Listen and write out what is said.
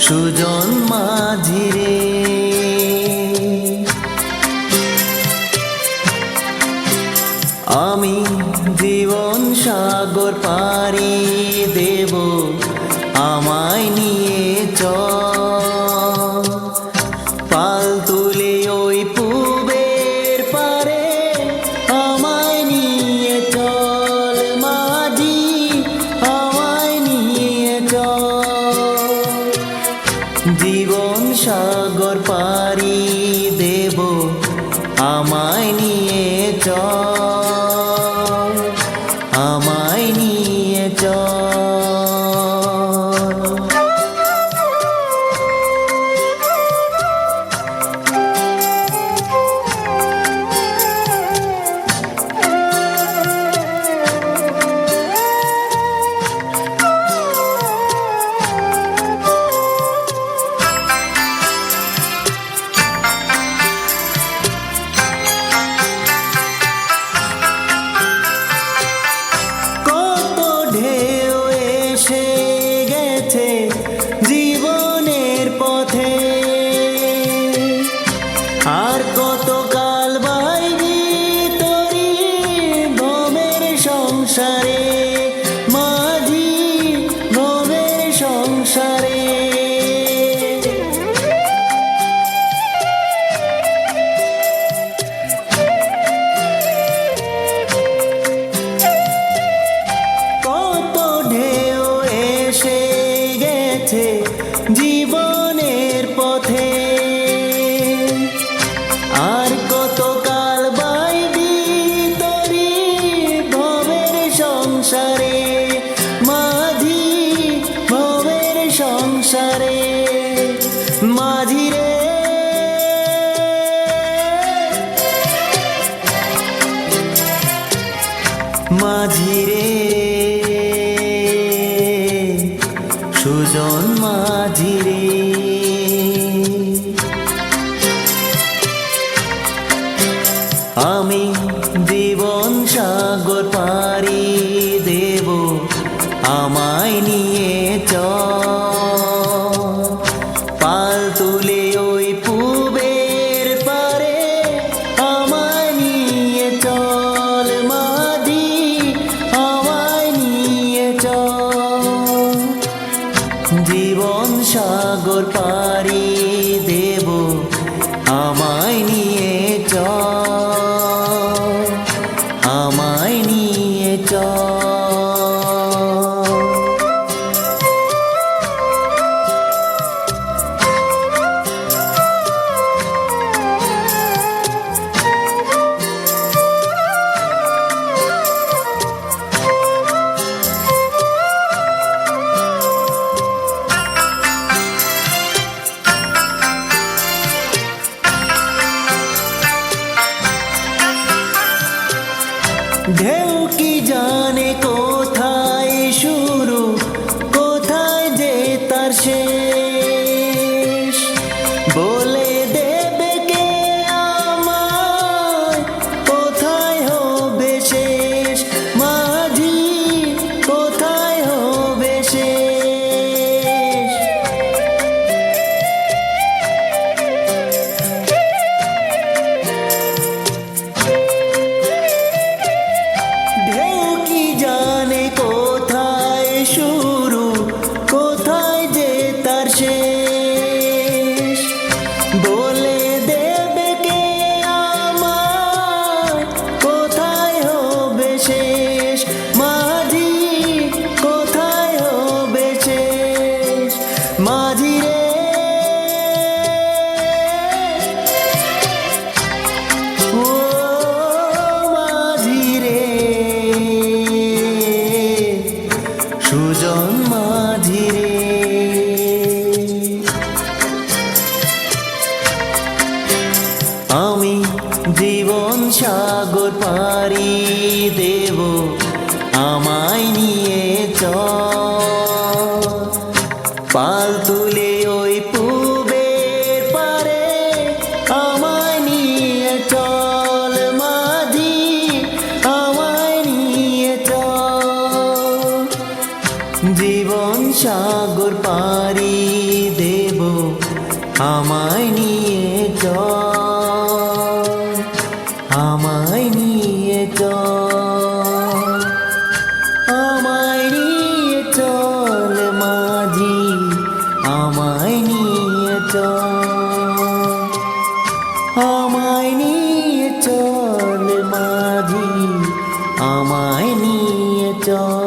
সুজন মাঝি রে। আমি জীবন সাগর পাড়ি দেব, আমায় নিয়ে চল। পাল তুলে ওই পূবের পারে আমায় নিয়ে চল মাঝি, আমায় নিয়ে চল। জীবন সাগর পাড়ি দেব, আমায় নিয়ে চল, আমায় নিয়ে চল। জীবনের পথে আর কত কাল বাইবি তোরি ভবের সংসারে মাঝি, ভবের সংসারে। কত ঢেউ এসে গেছে জীবনের পথে আর কত কাল বাইবি তোরি ভবের সংসারে মাঝি, ভবের সংসারে। মাঝি রে মাঝি রে, সুজন মাঝি রে। আমি জীবন সাগর পাড়ি দেব, আমায় নিয়ে চল। পাল তুলে ওই পূবের পারে আমায় নিয়ে চল মাঝি, আমায় নিয়ে চল। জীবন সাগর পাড়ি দেব, আমায় নিয়ে চল, আমায় নিয়ে চল। ঢেউ কি জানে কোথায় শুরু, কোথায় যে তার শেষ, বলে দেবে কে আমায় কোথায় হবে শেষ মাঝি, কোথায় হবে শেষ। কোথায় শুরু, কোথায় যে তার শেষ, বলে দেবে কে আমায় কোথায় হবে শেষ মাঝি, কোথায় হবে শেষ। মাঝি রে ও মাঝি রে, সুজন মাঝি রে। আমি জীবন সাগর পাড়ি দেব, আমায় নিয়ে চল। পাল তুলে ওই পূবের পারে আমায় নিয়ে চল মাঝি, আমায় নিয়ে চল। জীবন সাগর পাড়ি দে। আমায় নিয়ে চল, আমায় নিয়ে চল, আমায় নিয়ে চল মাঝি, আমায় নিয়ে চল, আমায় নিয়ে চল মাঝি, আমায় নিয়ে চল।